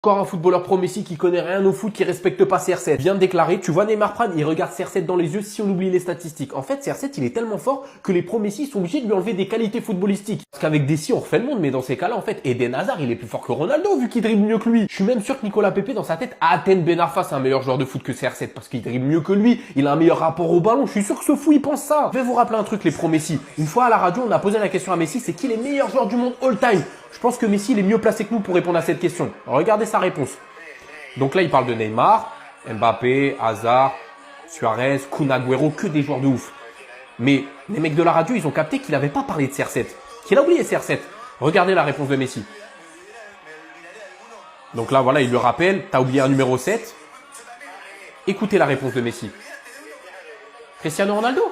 Encore un footballeur pro Messi qui connaît rien au foot, qui respecte pas CR7. Vient de déclarer, tu vois Neymar Prime, il regarde CR7 dans les yeux si on oublie les statistiques. En fait, CR7, il est tellement fort que les pro Messi sont obligés de lui enlever des qualités footballistiques. Parce qu'avec Dessy, on refait le monde, mais dans ces cas-là, en fait, Eden Hazard, il est plus fort que Ronaldo vu qu'il dribble mieux que lui. Je suis même sûr que Nicolas Pepe, dans sa tête, Athènes Ben Arfa, c'est un meilleur joueur de foot que CR7 parce qu'il dribble mieux que lui. Il a un meilleur rapport au ballon. Je suis sûr que ce fou, il pense ça. Je vais vous rappeler un truc, les pro Messi. Une fois à la radio, on a posé la question à Messi, c'est qui les meilleurs joueurs du monde all time? Je pense que Messi, il est mieux placé que nous pour répondre à cette question. Regardez sa réponse. Donc là, il parle de Neymar, Mbappé, Hazard, Suarez, Kun Agüero, que des joueurs de ouf. Mais les mecs de la radio, ils ont capté qu'il n'avait pas parlé de CR7. Qu'il a oublié CR7. Regardez la réponse de Messi. Donc là, voilà, il le rappelle. T'as oublié un numéro 7. Écoutez la réponse de Messi. Cristiano Ronaldo.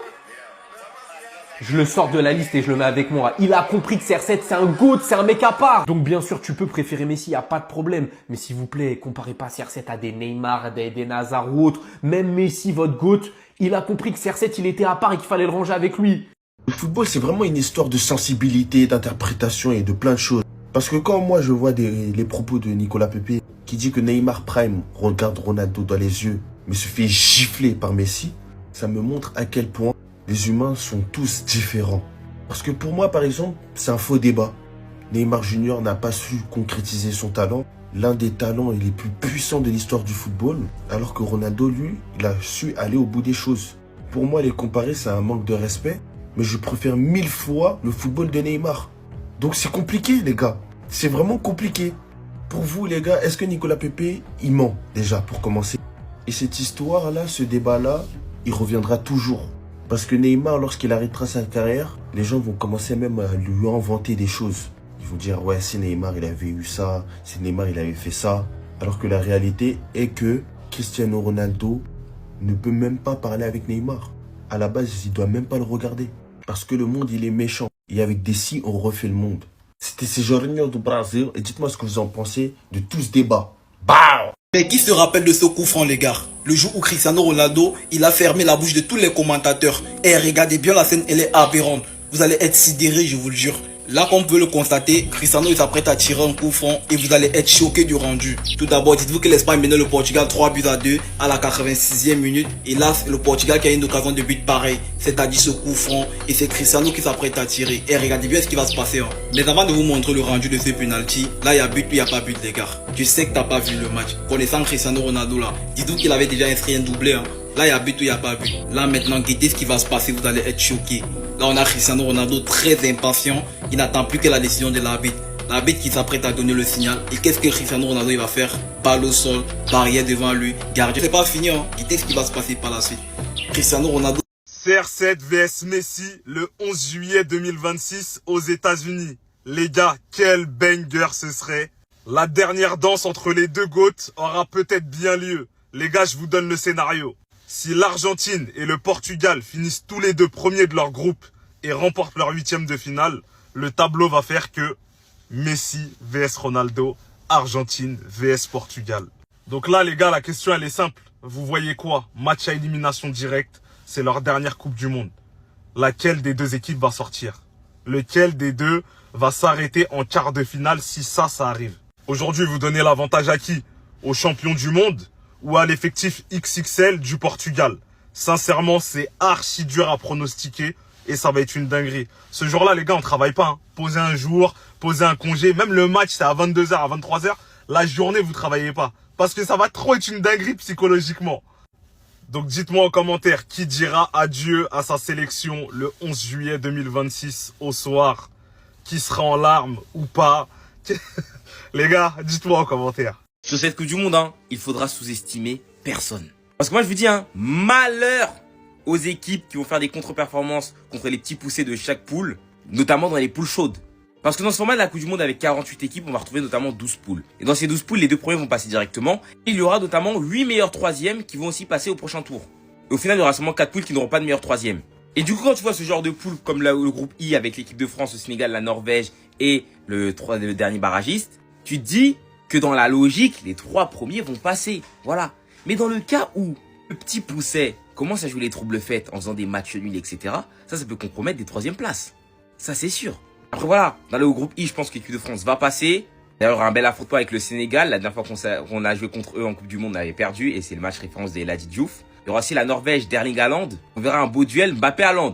Je le sors de la liste et je le mets avec moi. Il a compris que CR7, c'est un GOAT, c'est un mec à part. Donc bien sûr, tu peux préférer Messi, y a pas de problème. Mais s'il vous plaît, comparez pas CR7 à des Neymar, à des Hazard ou autres. Même Messi, votre GOAT, il a compris que CR7, il était à part et qu'il fallait le ranger avec lui. Le football, c'est vraiment une histoire de sensibilité, d'interprétation et de plein de choses. Parce que quand moi, je vois les propos de Nicolas Pepe qui dit que Neymar Prime regarde Ronaldo dans les yeux, mais se fait gifler par Messi, ça me montre à quel point les humains sont tous différents. Parce que pour moi, par exemple, c'est un faux débat. Neymar Junior n'a pas su concrétiser son talent, l'un des talents les plus puissants de l'histoire du football, alors que Ronaldo, lui, il a su aller au bout des choses. Pour moi, les comparer, c'est un manque de respect, mais je préfère 1000 fois le football de Neymar. Donc c'est compliqué, les gars. C'est vraiment compliqué. Pour vous, les gars, est-ce que Nicolas Pepe, il ment, déjà, pour commencer? Et cette histoire-là, ce débat-là, il reviendra toujours. Parce que Neymar, lorsqu'il arrêtera sa carrière, les gens vont commencer même à lui inventer des choses. Ils vont dire, ouais, si Neymar, il avait eu ça, si Neymar, il avait fait ça. Alors que la réalité est que Cristiano Ronaldo ne peut même pas parler avec Neymar. À la base, il ne doit même pas le regarder. Parce que le monde, il est méchant. Et avec des si, on refait le monde. C'était ces Jorginho do Brasil. Et dites-moi ce que vous en pensez de tout ce débat. Bah! Mais qui se rappelle de ce coup franc, les gars? Le jour où Cristiano Ronaldo, il a fermé la bouche de tous les commentateurs. Et regardez bien la scène, elle est aberrante. Vous allez être sidérés, je vous le jure. Là, comme vous pouvez le constater, Cristiano il s'apprête à tirer un coup franc et vous allez être choqués du rendu. Tout d'abord, dites-vous que l'Espagne menait le Portugal 3-2 à la 86e minute. Et là, c'est le Portugal qui a une occasion de but pareil. C'est-à-dire ce coup franc. Et c'est Cristiano qui s'apprête à tirer. Et regardez bien ce qui va se passer. Hein. Mais avant de vous montrer le rendu de ce penalty, là, il y a but, puis il n'y a pas but, les gars. Tu sais que tu n'as pas vu le match. Connaissant Cristiano Ronaldo là, dites-vous qu'il avait déjà inscrit un doublé. Hein. Là, il y a but ou il n'y a pas but. Là, maintenant, guettez ce qui va se passer, vous allez être choqués. Là, on a Cristiano Ronaldo très impatient. Il n'attend plus que la décision de l'arbitre. L'arbitre qui s'apprête à donner le signal. Et qu'est-ce que Cristiano Ronaldo il va faire? Balle au sol, barrière devant lui, gardien. C'est pas fini, hein. Guettez ce qui va se passer par la suite. Cristiano Ronaldo. CR7 vs Messi le 11 juillet 2026 aux États-Unis. Les gars, quel banger ce serait. La dernière danse entre les deux GOATs aura peut-être bien lieu. Les gars, je vous donne le scénario. Si l'Argentine et le Portugal finissent tous les deux premiers de leur groupe et remportent leur 8e de finale, le tableau va faire que Messi vs Ronaldo, Argentine vs Portugal. Donc là, les gars, la question, elle est simple. Vous voyez quoi? Match à élimination directe, c'est leur dernière Coupe du Monde. Laquelle des deux équipes va sortir? Lequel des deux va s'arrêter en quart de finale si ça arrive? Aujourd'hui, vous donnez l'avantage à qui? Aux champions du monde ou à l'effectif XXL du Portugal? Sincèrement, c'est archi dur à pronostiquer et ça va être une dinguerie. Ce jour-là, les gars, on travaille pas. Hein. Posez un jour, posez un congé. Même le match, c'est à 22h, à 23h. La journée, vous travaillez pas. Parce que ça va trop être une dinguerie psychologiquement. Donc dites-moi en commentaire qui dira adieu à sa sélection le 11 juillet 2026 au soir. Qui sera en larmes ou pas. Les gars, dites-moi en commentaire. Sur cette Coupe du Monde, hein, il faudra sous-estimer personne. Parce que moi, je vous dis, hein, malheur aux équipes qui vont faire des contre-performances contre les petits poussés de chaque poule, notamment dans les poules chaudes. Parce que dans ce format de la Coupe du Monde avec 48 équipes, on va retrouver notamment 12 poules. Et dans ces 12 poules, les deux premiers vont passer directement. Et il y aura notamment 8 meilleurs troisièmes qui vont aussi passer au prochain tour. Et au final, il y aura seulement 4 poules qui n'auront pas de meilleur troisième. Et du coup, quand tu vois ce genre de poules comme le groupe I avec l'équipe de France, le Sénégal, la Norvège et le dernier barragiste, tu te dis que dans la logique, les 3 premiers vont passer. Voilà. Mais dans le cas où le petit pousset commence à jouer les troubles faites en faisant des matchs nuls, etc., ça peut compromettre des 3e places. Ça, c'est sûr. Après, voilà. Dans le groupe I, je pense que l'équipe de France va passer. D'ailleurs, un bel affrontement avec le Sénégal. La dernière fois qu'on a joué contre eux en Coupe du Monde, on avait perdu. Et c'est le match référence des Elhadji Diouf. Il y aura aussi la Norvège d'Erling Haaland. On verra un beau duel Mbappé-Haaland.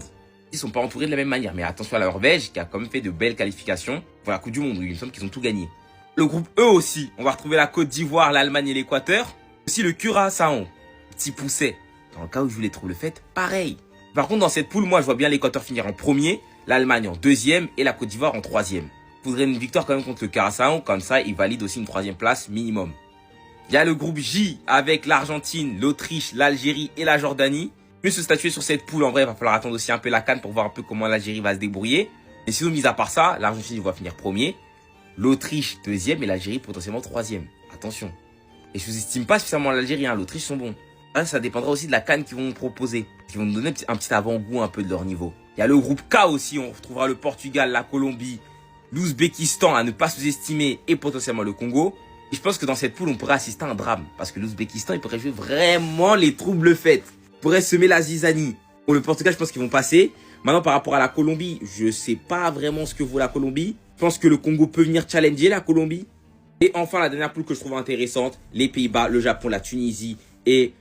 Ils sont pas entourés de la même manière. Mais attention à la Norvège qui a quand même fait de belles qualifications pour la Coupe du Monde. Il me semble qu'ils ont tout gagné. Le groupe E aussi. On va retrouver la Côte d'Ivoire, l'Allemagne et l'Équateur. Aussi le Curaçao. Petit pousset. Dans le cas où je voulais trop le fait, pareil. Par contre, dans cette poule, moi, je vois bien l'Équateur finir en premier, l'Allemagne en deuxième et la Côte d'Ivoire en troisième. Il faudrait une victoire quand même contre le Curaçao, comme ça, ils valident aussi une troisième place minimum. Il y a le groupe J avec l'Argentine, l'Autriche, l'Algérie et la Jordanie. Mieux se statuer sur cette poule, en vrai, il va falloir attendre aussi un peu la CAN pour voir un peu comment l'Algérie va se débrouiller. Et sinon, mis à part ça, l'Argentine va finir premier, l'Autriche deuxième et l'Algérie potentiellement troisième. Attention. Et je sous-estime pas suffisamment l'Algérie, hein. L'Autriche sont bons. Là, ça dépendra aussi de la CAN qu'ils vont nous proposer. Ils vont nous donner un petit avant-goût un peu de leur niveau. Il y a le groupe K aussi, on retrouvera le Portugal, la Colombie, l'Ouzbékistan à ne pas sous-estimer et potentiellement le Congo. Et je pense que dans cette poule, on pourrait assister à un drame. Parce que l'Ouzbékistan, il pourrait jouer vraiment les troubles faits. Il pourrait semer la zizanie. Pour le Portugal, je pense qu'ils vont passer. Maintenant, par rapport à la Colombie, je sais pas vraiment ce que vaut la Colombie. Je pense que le Congo peut venir challenger la Colombie. Et enfin, la dernière poule que je trouve intéressante, les Pays-Bas, le Japon, la Tunisie et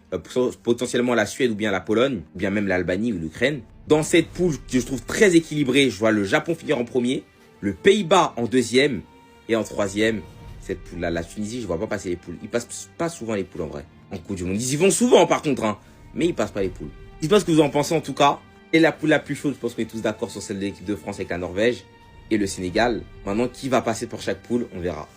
potentiellement la Suède ou bien la Pologne, ou bien même l'Albanie ou l'Ukraine. Dans cette poule que je trouve très équilibrée, je vois le Japon finir en premier, le Pays-Bas en deuxième et en troisième, cette poule-là, la Tunisie, je vois pas passer les poules. Ils passent pas souvent les poules en vrai, en Coupe du Monde. Ils y vont souvent par contre, hein, mais ils passent pas les poules. Je sais pas ce que vous en pensez en tout cas. Et la poule la plus chaude, je pense qu'on est tous d'accord sur celle de l'équipe de France avec la Norvège et le Sénégal. Maintenant, qui va passer pour chaque poule, on verra.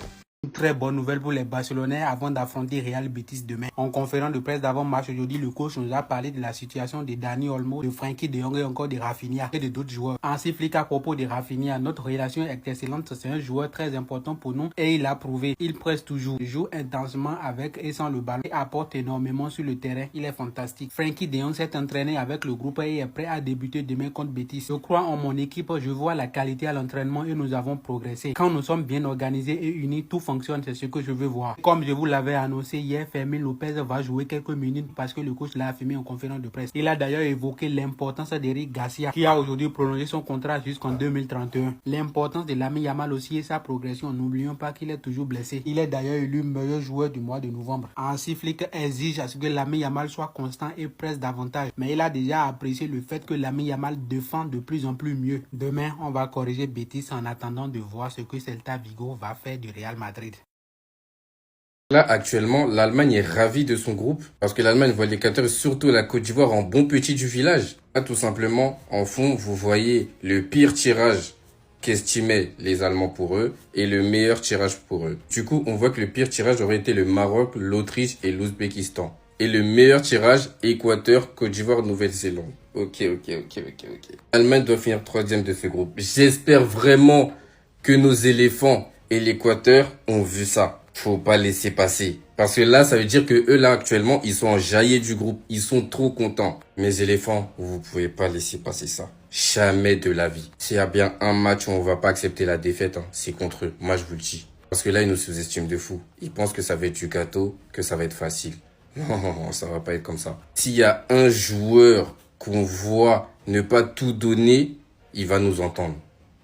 Une très bonne nouvelle pour les Barcelonais avant d'affronter Real Betis demain. En conférence de presse d'avant-match aujourd'hui, le coach nous a parlé de la situation de Dani Olmo, de Frenkie de Jong et encore de Rafinha et de d'autres joueurs. Ainsi explique à propos de Rafinha, notre relation est excellente, c'est un joueur très important pour nous et il a prouvé. Il presse toujours, joue intensement avec et sans le ballon et apporte énormément sur le terrain. Il est fantastique. Frenkie de Jong s'est entraîné avec le groupe et est prêt à débuter demain contre Betis. Je crois en mon équipe, je vois la qualité à l'entraînement et nous avons progressé. Quand nous sommes bien organisés et unis, tout fonctionne, c'est ce que je veux voir. Comme je vous l'avais annoncé hier, Fermin Lopez va jouer quelques minutes parce que le coach l'a affirmé en conférence de presse. Il a d'ailleurs évoqué l'importance d'Eric Garcia qui a aujourd'hui prolongé son contrat jusqu'en 2031. L'importance de Lamine Yamal aussi et sa progression. N'oublions pas qu'il est toujours blessé. Il est d'ailleurs élu meilleur joueur du mois de novembre. Ainsi, Flick exige à ce que Lamine Yamal soit constant et presse davantage. Mais il a déjà apprécié le fait que Lamine Yamal défend de plus en plus mieux. Demain, on va corriger Betis en attendant de voir ce que Celta Vigo va faire du Real Madrid. Là, actuellement, l'Allemagne est ravie de son groupe parce que l'Allemagne voit l'Équateur et surtout la Côte d'Ivoire en bon petit du village. Là, tout simplement, en fond, vous voyez le pire tirage qu'estimaient les Allemands pour eux et le meilleur tirage pour eux. Du coup, on voit que le pire tirage aurait été le Maroc, l'Autriche et l'Ouzbékistan. Et le meilleur tirage, Équateur, Côte d'Ivoire, Nouvelle-Zélande. Ok. L'Allemagne doit finir troisième de ce groupe. J'espère vraiment que nos éléphants et l'Équateur ont vu ça. Faut pas laisser passer. Parce que là, ça veut dire que eux, là, actuellement, ils sont en jaillet du groupe. Ils sont trop contents. Mes éléphants, vous pouvez pas laisser passer ça. Jamais de la vie. S'il y a bien un match où on va pas accepter la défaite, hein, c'est contre eux. Moi, je vous le dis. Parce que là, ils nous sous-estiment de fou. Ils pensent que ça va être du gâteau, que ça va être facile. Non, ça va pas être comme ça. S'il y a un joueur qu'on voit ne pas tout donner, il va nous entendre.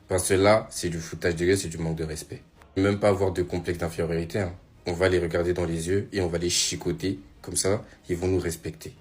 Parce que là, c'est du foutage de gueule, c'est du manque de respect. Même pas avoir de complexe d'infériorité, hein. On va les regarder dans les yeux et on va les chicoter. Comme ça, ils vont nous respecter.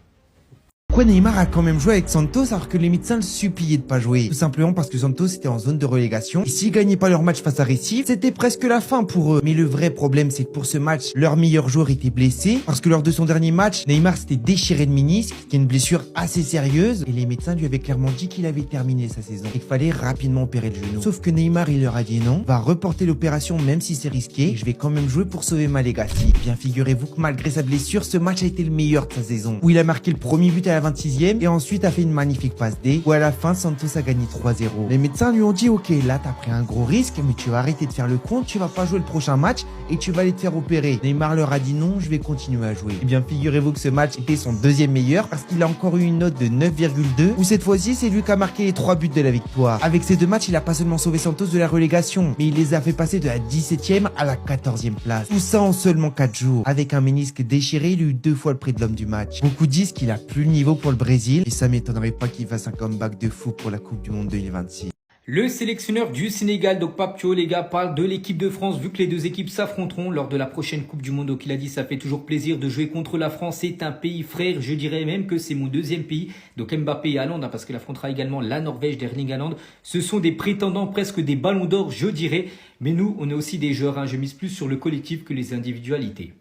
Pourquoi Neymar a quand même joué avec Santos alors que les médecins le suppliaient de pas jouer? Tout simplement parce que Santos était en zone de relégation et s'ils gagnaient pas leur match face à Recife, c'était presque la fin pour eux. Mais le vrai problème, c'est que pour ce match, leur meilleur joueur était blessé parce que lors de son dernier match, Neymar s'était déchiré le ménisque, qui est une blessure assez sérieuse et les médecins lui avaient clairement dit qu'il avait terminé sa saison et qu'il fallait rapidement opérer le genou. Sauf que Neymar, il leur a dit non, va reporter l'opération même si c'est risqué et je vais quand même jouer pour sauver ma legacy. Bien figurez-vous que malgré sa blessure, ce match a été le meilleur de sa saison où il a marqué le premier but à la 26e et ensuite a fait une magnifique passe D où à la fin Santos a gagné 3-0. Les médecins lui ont dit ok, là t'as pris un gros risque mais tu vas arrêter de faire le compte, tu vas pas jouer le prochain match et tu vas aller te faire opérer. Neymar leur a dit non, je vais continuer à jouer. Et bien figurez-vous que ce match était son deuxième meilleur parce qu'il a encore eu une note de 9,2 où cette fois-ci c'est lui qui a marqué les 3 buts de la victoire. Avec ces deux matchs il a pas seulement sauvé Santos de la relégation mais il les a fait passer de la 17e à la 14e place. Tout ça en seulement 4 jours. Avec un ménisque déchiré, il a eu 2 fois le prix de l'homme du match. Beaucoup disent qu'il a plus le niveau pour le Brésil et ça m'étonnerait pas qu'il fasse un comeback de fou pour la Coupe du Monde 2026. Le sélectionneur du Sénégal, donc Pape Thiaw, les gars, parle de l'équipe de France vu que les deux équipes s'affronteront lors de la prochaine Coupe du Monde. Donc il a dit ça fait toujours plaisir de jouer contre la France. C'est un pays frère, je dirais même que c'est mon deuxième pays. Donc Mbappé et Haaland, parce qu'il affrontera également la Norvège d'Erling Haaland. Ce sont des prétendants presque des ballons d'or, je dirais. Mais nous, on est aussi des joueurs. Je mise plus sur le collectif que les individualités.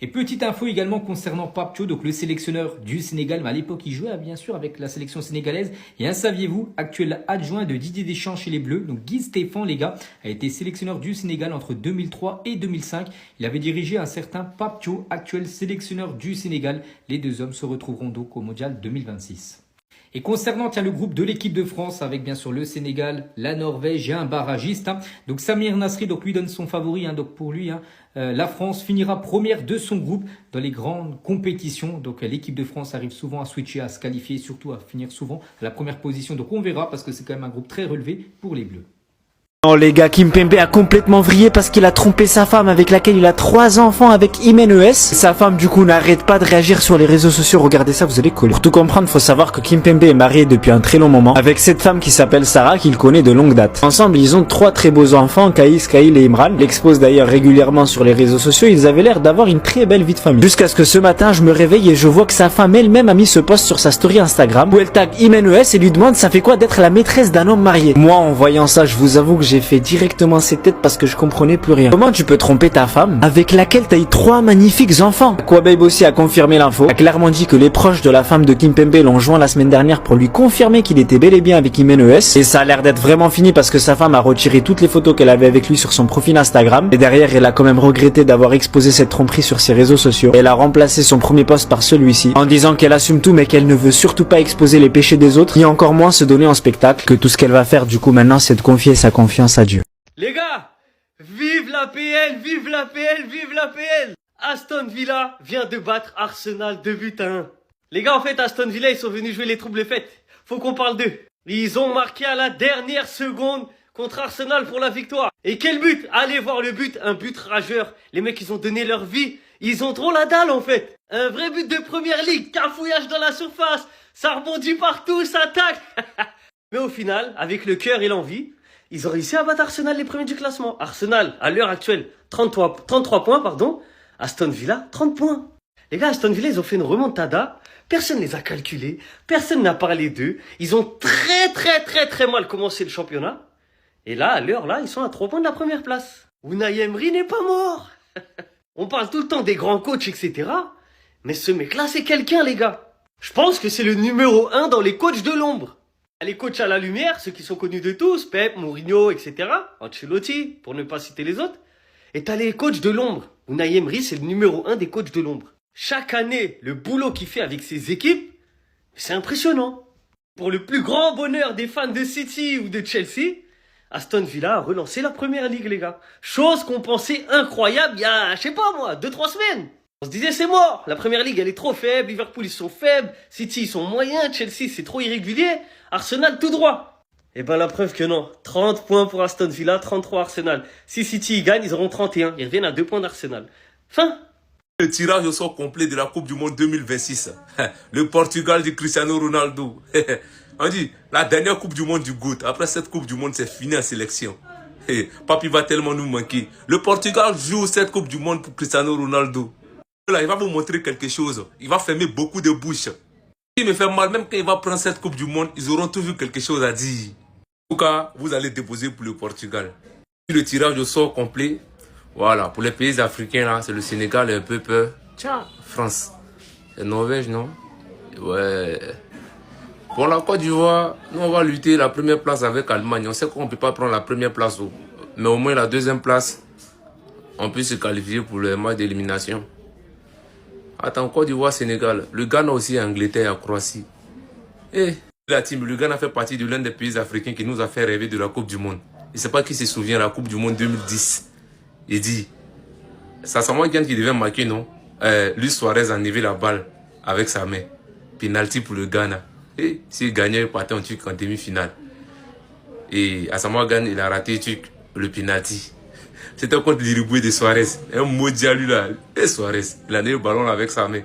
Et petite info également concernant Pape Thiaw, donc le sélectionneur du Sénégal, mais à l'époque il jouait bien sûr avec la sélection sénégalaise. Et saviez-vous, actuel adjoint de Didier Deschamps chez les Bleus, donc Guy Stéphane les gars, a été sélectionneur du Sénégal entre 2003 et 2005. Il avait dirigé un certain Pape Thiaw, actuel sélectionneur du Sénégal. Les deux hommes se retrouveront donc au Mondial 2026. Et concernant le groupe de l'équipe de France avec bien sûr le Sénégal, la Norvège et un barragiste. Donc Samir Nasri donc lui donne son favori. Donc pour lui, la France finira première de son groupe dans les grandes compétitions. Donc l'équipe de France arrive souvent à switcher, à se qualifier, surtout à finir souvent à la première position. Donc on verra parce que c'est quand même un groupe très relevé pour les Bleus. Non les gars, Kimpembe a complètement vrillé parce qu'il a trompé sa femme avec laquelle il a 3 enfants avec Imen ES. Sa femme du coup n'arrête pas de réagir sur les réseaux sociaux, regardez ça, vous allez coller. Pour tout comprendre, faut savoir que Kimpembe est marié depuis un très long moment avec cette femme qui s'appelle Sarah qu'il connaît de longue date. Ensemble, ils ont 3 très beaux enfants, Kaïs, Kaïl et Imran. L'expose d'ailleurs régulièrement sur les réseaux sociaux, ils avaient l'air d'avoir une très belle vie de famille. Jusqu'à ce que ce matin, je me réveille et je vois que sa femme elle-même a mis ce post sur sa story Instagram où elle tag Imen ES et lui demande ça fait quoi d'être la maîtresse d'un homme marié. Moi, en voyant ça, je vous avoue que j'ai fait directement ses têtes parce que je comprenais plus rien. Comment tu peux tromper ta femme avec laquelle t'as eu 3 magnifiques enfants? Quababe aussi a confirmé l'info, a clairement dit que les proches de la femme de Kimpembe l'ont joint la semaine dernière pour lui confirmer qu'il était bel et bien avec Imen ES. Et ça a l'air d'être vraiment fini parce que sa femme a retiré toutes les photos qu'elle avait avec lui sur son profil Instagram. Et derrière, elle a quand même regretté d'avoir exposé cette tromperie sur ses réseaux sociaux. Elle a remplacé son premier post par celui-ci en disant qu'elle assume tout mais qu'elle ne veut surtout pas exposer les péchés des autres ni encore moins se donner en spectacle. Que tout ce qu'elle va faire du coup maintenant c'est de confier sa confiance à Dieu. Les gars, vive la PL, vive la PL, vive la PL. Aston Villa vient de battre Arsenal 2-1. Les gars, en fait, Aston Villa, ils sont venus jouer les troubles fêtes. Faut qu'on parle d'eux. Ils ont marqué à la dernière seconde contre Arsenal pour la victoire. Et quel but? Allez voir le but, un but rageur. Les mecs, ils ont donné leur vie. Ils ont trop la dalle, en fait. Un vrai but de première ligue, cafouillage dans la surface. Ça rebondit partout, ça tacle. Mais au final, avec le cœur et l'envie, ils ont réussi à battre Arsenal, les premiers du classement. Arsenal, à l'heure actuelle, 33 points, pardon. Aston Villa, 30 points. Les gars, Aston Villa, ils ont fait une remontada. Personne ne les a calculés. Personne n'a parlé d'eux. Ils ont très mal commencé le championnat. Et là, à l'heure, là, ils sont à 3 points de la première place. Unai Emery n'est pas mort. On parle tout le temps des grands coachs, etc. Mais ce mec-là, c'est quelqu'un, les gars. Je pense que c'est le numéro 1 dans les coachs de l'ombre. Les coachs à la lumière, ceux qui sont connus de tous, Pep, Mourinho, etc. Ancelotti, pour ne pas citer les autres. Et t'as les coachs de l'ombre. Unai Emery, c'est le numéro 1 des coachs de l'ombre. Chaque année, le boulot qu'il fait avec ses équipes, c'est impressionnant. Pour le plus grand bonheur des fans de City ou de Chelsea, Aston Villa a relancé la première ligue, les gars. Chose qu'on pensait incroyable il y a, je sais pas moi, 2-3 semaines. On se disait c'est mort, la première ligue elle est trop faible, Liverpool ils sont faibles, City ils sont moyens, Chelsea c'est trop irrégulier, Arsenal tout droit. Et ben la preuve que non, 30 points pour Aston Villa, 33 Arsenal. Si City ils gagnent, ils auront 31, ils reviennent à 2 points d'Arsenal. Fin. Le tirage au sort complet de la Coupe du Monde 2026. Le Portugal de Cristiano Ronaldo. On dit, la dernière Coupe du Monde du GOAT. Après cette Coupe du Monde, c'est fini en sélection. Papi va tellement nous manquer. Le Portugal joue cette Coupe du Monde pour Cristiano Ronaldo. Là, il va vous montrer quelque chose. Il va fermer beaucoup de bouches. Il me fait mal, même quand il va prendre cette Coupe du Monde, ils auront toujours quelque chose à dire. En tout cas, vous allez déposer pour le Portugal. Le tirage au sort complet. Voilà, pour les pays africains, là, c'est le Sénégal et un peu peur. Tiens, France. C'est Norvège, non? Ouais. Pour la Côte d'Ivoire, nous, on va lutter la première place avec l'Allemagne. On sait qu'on ne peut pas prendre la première place, mais au moins la deuxième place, on peut se qualifier pour le match d'élimination. Attends, Côte d'Ivoire, Sénégal. Le Ghana aussi, Angleterre, Croatie. Et la team, le Ghana fait partie de l'un des pays africains qui nous a fait rêver de la Coupe du Monde. Je ne sais pas qui se souvient de la Coupe du Monde 2010. Il dit, c'est Samuel Gyan qui devait marquer, non? Luis Suarez a enlevé la balle avec sa main. Penalty pour le Ghana. Et s'il gagnait, il partait en truc en demi-finale. Et Asamoah Gyan, il a raté le penalty. C'était contre l'Uruguay de Suarez. Un maudit à lui là. Et Suarez, il a donné le ballon avec sa main.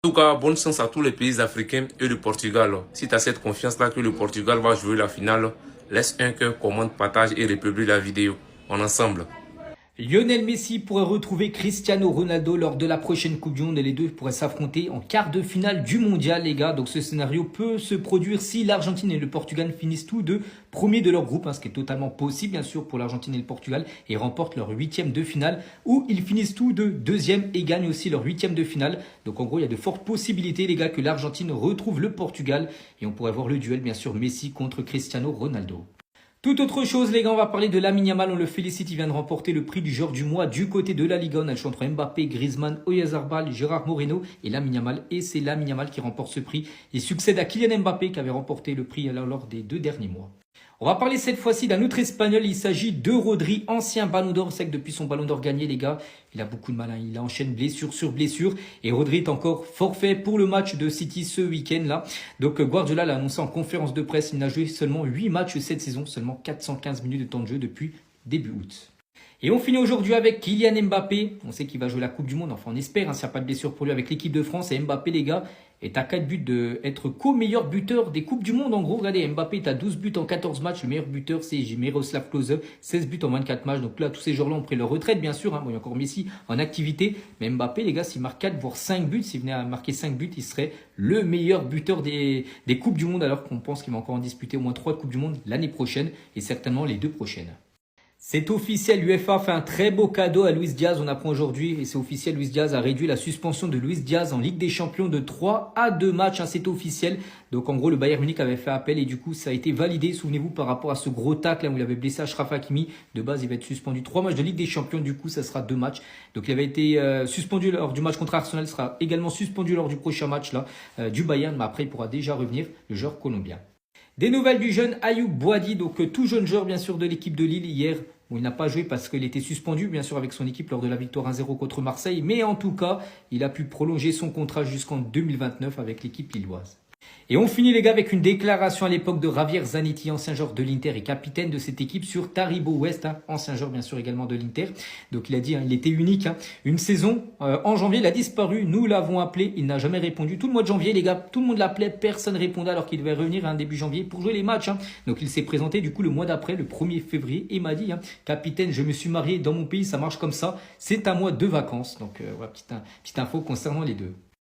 En tout cas, bonne chance à tous les pays africains et le Portugal. Si tu as cette confiance-là que le Portugal va jouer la finale, laisse un cœur, commente, partage et republie la vidéo. On est ensemble. Lionel Messi pourrait retrouver Cristiano Ronaldo lors de la prochaine Coupe du Monde et les deux pourraient s'affronter en quart de finale du mondial, les gars. Donc ce scénario peut se produire si l'Argentine et le Portugal finissent tous deux premiers de leur groupe, ce qui est totalement possible bien sûr pour l'Argentine et le Portugal, et remportent leur huitième de finale, ou ils finissent tous deux deuxième et gagnent aussi leur huitième de finale. Donc en gros il y a de fortes possibilités, les gars, que l'Argentine retrouve le Portugal et on pourrait voir le duel bien sûr Messi contre Cristiano Ronaldo. Tout autre chose, les gars, on va parler de Lamine Yamal. On le félicite, il vient de remporter le prix du joueur du mois du côté de la Liga. On a le choix entre Mbappé, Griezmann, Oyarzabal, Gérard Moreno et Lamine Yamal. Et c'est Lamine Yamal qui remporte ce prix. Il succède à Kylian Mbappé qui avait remporté le prix lors des 2 derniers mois. On va parler cette fois-ci d'un autre Espagnol. Il s'agit de Rodri, ancien Ballon d'Or. C'est que depuis son Ballon d'Or gagné, les gars, il a beaucoup de mal. Il enchaîne blessure sur blessure. Et Rodri est encore forfait pour le match de City ce week-end-là. Donc Guardiola l'a annoncé en conférence de presse. Il n'a joué seulement 8 matchs cette saison. Seulement 415 minutes de temps de jeu depuis début août. Et on finit aujourd'hui avec Kylian Mbappé. On sait qu'il va jouer la Coupe du Monde. Enfin, on espère, s'il n'y a pas de blessure pour lui avec l'équipe de France. Et Mbappé, les gars, est à 4 buts d'être co-meilleur buteur des Coupes du Monde. En gros, regardez, Mbappé est à 12 buts en 14 matchs. Le meilleur buteur, c'est Miroslav Klose, 16 buts en 24 matchs. Donc là, tous ces joueurs-là ont pris leur retraite, bien sûr. Bon, il y a encore Messi en activité. Mais Mbappé, les gars, s'il marque 4 voire 5 buts, s'il venait à marquer 5 buts, il serait le meilleur buteur des Coupes du Monde. Alors qu'on pense qu'il va encore en disputer au moins 3 Coupes du Monde l'année prochaine et certainement les 2 prochaines. C'est officiel, l'UEFA fait un très beau cadeau à Luis Diaz, on apprend aujourd'hui, et c'est officiel, Luis Diaz a réduit la suspension de Luis Diaz en Ligue des Champions de 3 à 2 matchs, c'est officiel. Donc en gros, le Bayern Munich avait fait appel et du coup, ça a été validé, souvenez-vous, par rapport à ce gros tacle où il avait blessé Achraf Hakimi. De base, il va être suspendu 3 matchs de Ligue des Champions, du coup, ça sera 2 matchs. Donc il avait été suspendu lors du match contre Arsenal, il sera également suspendu lors du prochain match là du Bayern, mais après, il pourra déjà revenir, le joueur colombien. Des nouvelles du jeune Ayoub Boadi, donc tout jeune joueur bien sûr de l'équipe de Lille hier. Bon, il n'a pas joué parce qu'il était suspendu bien sûr avec son équipe lors de la victoire 1-0 contre Marseille. Mais en tout cas, il a pu prolonger son contrat jusqu'en 2029 avec l'équipe lilloise. Et on finit les gars avec une déclaration à l'époque de Javier Zanetti, ancien joueur de l'Inter et capitaine de cette équipe, sur Taribo West, ancien joueur bien sûr également de l'Inter. Donc il a dit, il était unique. Une saison, en janvier, il a disparu, nous l'avons appelé, il n'a jamais répondu. Tout le mois de janvier, les gars, tout le monde l'appelait, personne ne répondait alors qu'il devait revenir début janvier pour jouer les matchs. Donc il s'est présenté du coup le mois d'après, le 1er février, et m'a dit, capitaine, je me suis marié dans mon pays, ça marche comme ça, c'est un mois de vacances. Donc voilà, petite info concernant les deux.